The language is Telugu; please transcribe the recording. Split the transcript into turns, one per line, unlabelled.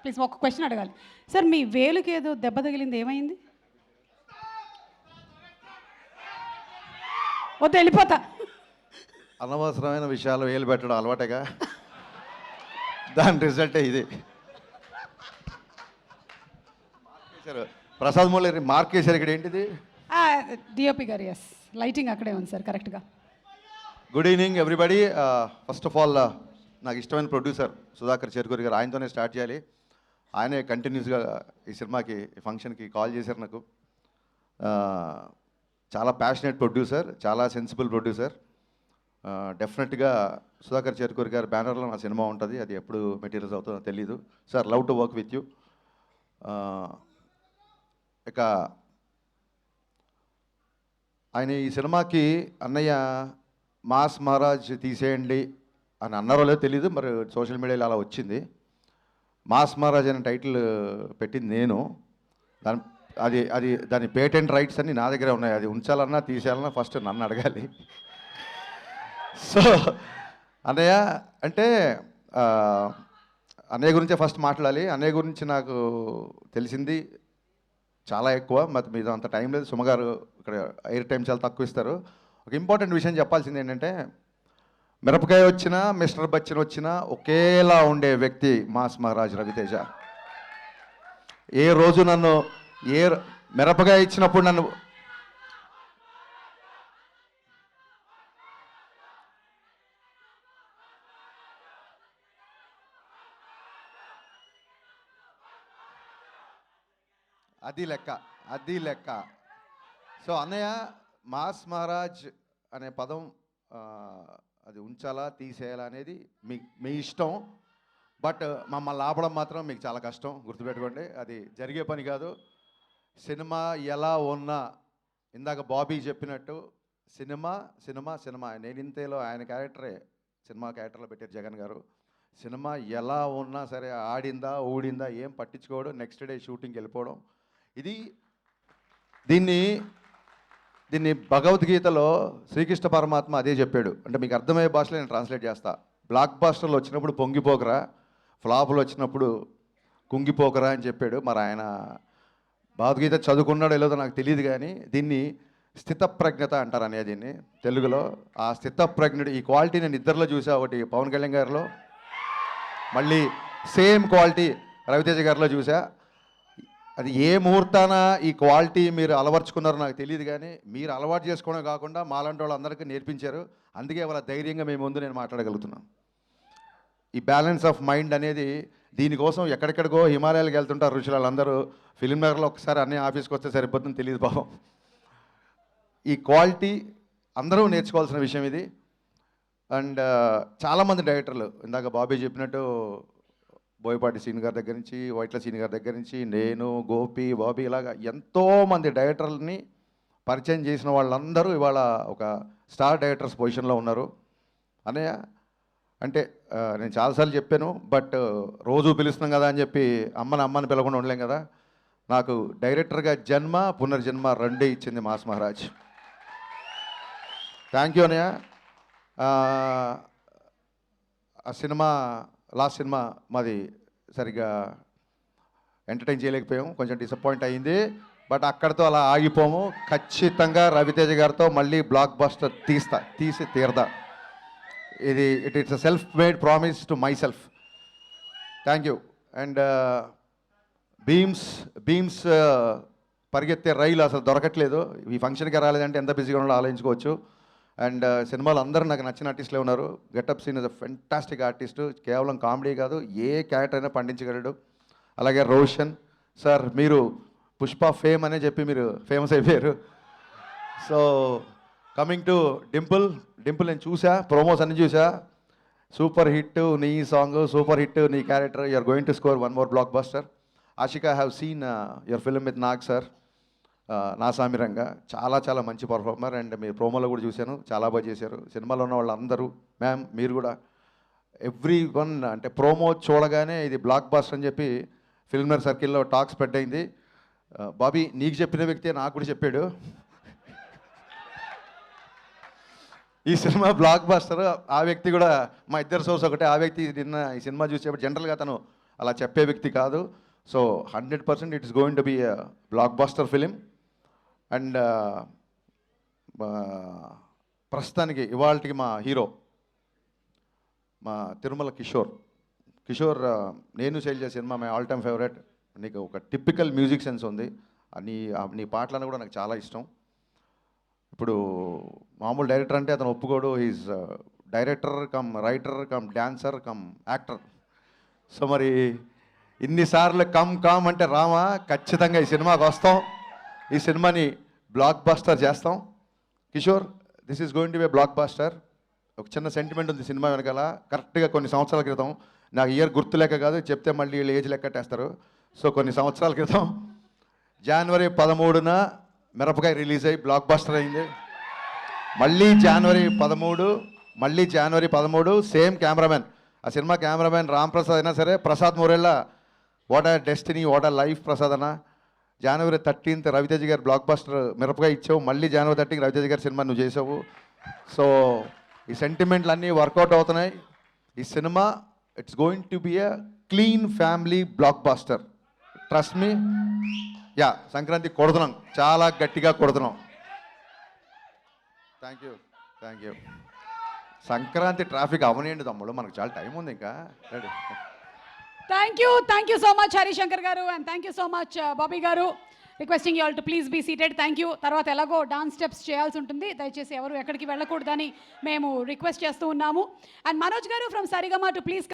ప్లీజ్ ఒక క్వశ్చన్ అడగాలి సార్. మీ వేలుకి ఏదో దెబ్బ తగిలింది, ఏమైంది? వద్దు, వెళ్ళిపోతా.
అనవసరమైన విషయాలు వేలు పెట్టడం అలవాటేగా, దాని రిజల్టే ఇది. ప్రసాద్ మూలరి మార్క్ వేశారు. ఇక్కడ ఏంటిది?
డిఓపి గారు, ఎస్, లైటింగ్ అక్కడే ఉంది సార్ కరెక్ట్గా.
Good evening everybody. First of all నాకు ఇష్టమైన ప్రొడ్యూసర్ సుధాకర్ చెరుకూరి గారు, ఆయనతోనే స్టార్ట్ చేయాలి. ఆయనే కంటిన్యూస్గా ఈ సినిమాకి ఈ ఫంక్షన్కి కాల్ చేశారు నాకు. చాలా ప్యాషనేట్ ప్రొడ్యూసర్, చాలా సెన్సిబుల్ ప్రొడ్యూసర్. డెఫినెట్గా సుధాకర్ చెరుకూరి గారి బ్యానర్లో నా సినిమా ఉంటుంది. అది ఎప్పుడు మెటీరియల్స్ అవుతుందో తెలీదు. Sir, love to work with you. ఇక ఆయన ఈ సినిమాకి అన్నయ్య మాస్ మహారాజ్ తీసేయండి అని అన్నారో లేదో తెలీదు, మరి సోషల్ మీడియాలో అలా వచ్చింది. మాస్ మహారాజ్ అనే టైటిల్ పెట్టింది నేను. దాని పేటెంట్ రైట్స్ అన్నీ నా దగ్గరే ఉన్నాయి. అది ఉంచాలన్నా తీసేయాలన్నా ఫస్ట్ నన్ను అడగాలి. సో అన్నయ్య అంటే అన్నయ్య గురించే ఫస్ట్ మాట్లాడాలి. అన్నయ్య గురించి నాకు తెలిసింది చాలా ఎక్కువ, మరి మీద అంత టైం లేదు. సుమగారు ఇక్కడ ఎయిర్ టైం చాలా తక్కువ ఇస్తారు. ఒక ఇంపార్టెంట్ విషయం చెప్పాల్సింది ఏంటంటే, మిరపకాయ వచ్చినా మిస్టర్ బచ్చన్ వచ్చినా ఒకేలా ఉండే వ్యక్తి మాస్ మహారాజ్ రవితేజ. ఏ రోజు నన్ను మిరపకాయ ఇచ్చినప్పుడు నన్ను అది లెక్క. సో అన్నయ్య, మాస్ మహారాజ్ అనే పదం అది ఉంచాలా తీసేయాలా అనేది మీ ఇష్టం. బట్ మమ్మల్ని ఆపడం మాత్రం మీకు చాలా కష్టం, గుర్తుపెట్టుకోండి. అది జరిగే పని కాదు. సినిమా ఎలా ఉన్నా, ఇందాక బాబీ చెప్పినట్టు సినిమా సినిమా సినిమా. నేనింతేలో ఆయన క్యారెక్టరే సినిమా క్యారెక్టర్లో పెట్టారు జగన్ గారు. సినిమా ఎలా ఉన్నా సరే, ఆడిందా ఊడిందా ఏం పట్టించుకోవడం, నెక్స్ట్ డే షూటింగ్కి వెళ్ళిపోవడం. దీన్ని భగవద్గీతలో శ్రీకృష్ణ పరమాత్మ అదే చెప్పాడు. అంటే మీకు అర్థమయ్యే భాషలో నేను ట్రాన్స్లేట్ చేస్తా. బ్లాక్ బాస్టర్లు వచ్చినప్పుడు పొంగిపోకరా, ఫ్లాపులు వచ్చినప్పుడు కుంగిపోకరా అని చెప్పాడు. మరి ఆయన భగవద్గీత చదువుకున్నాడో లేదో నాకు తెలియదు, కానీ దీన్ని స్థితప్రజ్ఞత అంటారు అనేది దీన్ని తెలుగులో. ఆ స్థితప్రజ్ఞుడు ఈ క్వాలిటీ నేను ఇద్దరిలో చూసా. ఒకటి పవన్ కళ్యాణ్ గారిలో, మళ్ళీ సేమ్ క్వాలిటీ రవితేజ గారిలో చూసా. అది ఏ ముహూర్తాన ఈ క్వాలిటీ మీరు అలవర్చుకున్నారో నాకు తెలియదు, కానీ మీరు అలవాటు చేసుకోవడం కాకుండా మాలాంటి వాళ్ళందరికీ నేర్పించారు. అందుకే వాళ్ళ ధైర్యంగా మేము ముందు నేను మాట్లాడగలుగుతున్నాను. ఈ బ్యాలెన్స్ ఆఫ్ మైండ్ అనేది, దీనికోసం ఎక్కడెక్కడికో హిమాలయాలకు వెళ్తుంటారు ఋషులు. వాళ్ళందరూ ఫిల్మ్ నగర్లో ఒకసారి అన్నీ ఆఫీస్కి వస్తే సరిపోతుందని తెలియదు పాపం. ఈ క్వాలిటీ అందరూ నేర్చుకోవాల్సిన విషయం ఇది. అండ్ చాలామంది డైరెక్టర్లు, ఇందాక బాబీ చెప్పినట్టు బోయపాటి సీన్ గారి దగ్గర నుంచి, వైట్ల సీన్ గారి దగ్గర నుంచి, నేను, గోపి, బాబీ, ఇలాగా ఎంతోమంది డైరెక్టర్లని పరిచయం చేసిన వాళ్ళందరూ ఇవాళ ఒక స్టార్ డైరెక్టర్స్ పొజిషన్లో ఉన్నారు. అన్నయ్య అంటే నేను చాలాసార్లు చెప్పాను, బట్ రోజు పిలుస్తున్నాం కదా అని చెప్పి అమ్మని పిలవకుండా ఉండలేం కదా. నాకు డైరెక్టర్గా జన్మ పునర్జన్మ రెండే ఇచ్చింది మాస్ మహారాజ్. థ్యాంక్ యూ అన్నయ్య. ఆ సినిమా, లాస్ట్ సినిమా మాది సరిగ్గా ఎంటర్టైన్ చేయలేకపోయాం, కొంచెం డిసప్పాయింట్ అయ్యింది. బట్ అక్కడితో అలా ఆగిపోము. ఖచ్చితంగా రవితేజ గారితో మళ్ళీ బ్లాక్ బస్టర్ తీసి తీరదా. It's a self made promise to myself. Thank you. And Bheems పరిగెత్తే రైలు అసలు దొరకట్లేదు. ఈ ఫంక్షన్కి రాలేదంటే ఎంత బిజీగా ఉన్నాడో ఆలోచించుకోవచ్చు. అండ్ సినిమాలో అందరూ నాకు నచ్చిన ఆర్టిస్టులే ఉన్నారు. Getup Seenu is a fantastic artist. కేవలం కామెడీ కాదు, ఏ క్యారెక్టర్ అయినా పండించగలడు. అలాగే రోషన్ సార్, మీరు పుష్ప ఫేమ్ అనే చెప్పి మీరు ఫేమస్ అయిపోయారు. సో కమింగ్ టు డింపుల్ నేను చూసా, ప్రోమోస్ అన్ని చూసా. సూపర్ హిట్ నీ సాంగ్, సూపర్ హిట్ నీ character. You're going to score one more blockbuster. Ashika, have seen your film with Nag sir, Naa Saamiranga. చాలా మంచి పర్ఫార్మర్. అండ్ మీరు ప్రోమోలో కూడా చూశాను, చాలా బాగా చేశారు. సినిమాలో ఉన్న వాళ్ళందరూ, మ్యామ్ మీరు కూడా, ఎవ్రీ వన్ అంటే ప్రోమో చూడగానే ఇది బ్లాక్ బాస్టర్ అని చెప్పి ఫిల్మ్నర్ సర్కిల్లో టాక్ స్ప్రెడ్ అయింది. బాబీ, నీకు చెప్పిన వ్యక్తి నాకు కూడా చెప్పాడు ఈ సినిమా బ్లాక్ బాస్టర్. ఆ వ్యక్తి కూడా మా ఇద్దరు సోర్స్ ఒకటే. ఆ వ్యక్తి నిన్న ఈ సినిమా చూసేప్పుడు జనరల్గా తను అలా చెప్పే వ్యక్తి కాదు. So 100% it's going to be blockbuster film. And ప్రస్తుతానికి ఇవాళకి మా హీరో మా తిరుమల కిషోర్. నేను సేల్ చేసే cinema my all time favourite. నీకు ఒక టిపికల్ మ్యూజిక్ సెన్స్ ఉంది. నీ పాటలను కూడా నాకు చాలా ఇష్టం. ఇప్పుడు మామూలు డైరెక్టర్ అంటే అతను ఒప్పుకోడు. Is director cum writer cum dancer come actor. So మరి ఇన్నిసార్లు కమ్ అంటే రామా, ఖచ్చితంగా ఈ సినిమాకి వస్తాం. ఈ సినిమాని బ్లాక్ బస్టర్ చేస్తాం. Kishore, this is going to be blockbuster. ఒక చిన్న సెంటిమెంట్ ఉంది సినిమా వెనకాల. కరెక్ట్గా కొన్ని సంవత్సరాల క్రితం, నాకు ఇయర్ గుర్తులేక కాదు, చెప్తే మళ్ళీ వీళ్ళు ఏజ్ లెక్కట్టేస్తారు. సో కొన్ని సంవత్సరాల క్రితం జనవరి 13న మిరపకాయ రిలీజ్ అయ్యి బ్లాక్ బస్టర్ అయింది. మళ్ళీ జనవరి 13 సేమ్ కెమెరామెన్. ఆ సినిమా కెమెరామెన్ రామ్ ప్రసాద్ అయినా సరే, Prasad Murella, what are destiny, what are life Prasad అన్న. జనవరి 13th రవితేజ గారు బ్లాక్ బస్టర్ మిరపకాయ ఇచ్చావు. మళ్ళీ జనవరి 13th రవితేజ గారి సినిమా నువ్వు చేసావు. సో ఈ సెంటిమెంట్లు అన్నీ వర్కౌట్ అవుతున్నాయి. ఈ సినిమా it's going to be a clean family blockbuster. Trust me. Yeah, Sankranti కొడుతున్నాం, చాలా గట్టిగా కొడుతున్నాం. Thank you. సంక్రాంతి ట్రాఫిక్ అవనియండి తమ్ముడు, మనకు చాలా టైం ఉంది ఇంకా. Ready.
Thank you so much Harishankar garu, and thank you so much Bobby garu. Requesting you all to please be seated. Thank you. తర్వాత ఎలాగో డాన్స్ స్టెప్స్ చేయాల్సి ఉంటుంది, దయచేసి ఎవరు ఎక్కడికి వెళ్ళకూడదని మేము రిక్వెస్ట్ చేస్తూ ఉన్నాము. అండ్ మనోజ్ గారు ఫ్రమ్ సరిగమ టు ప్లీజ్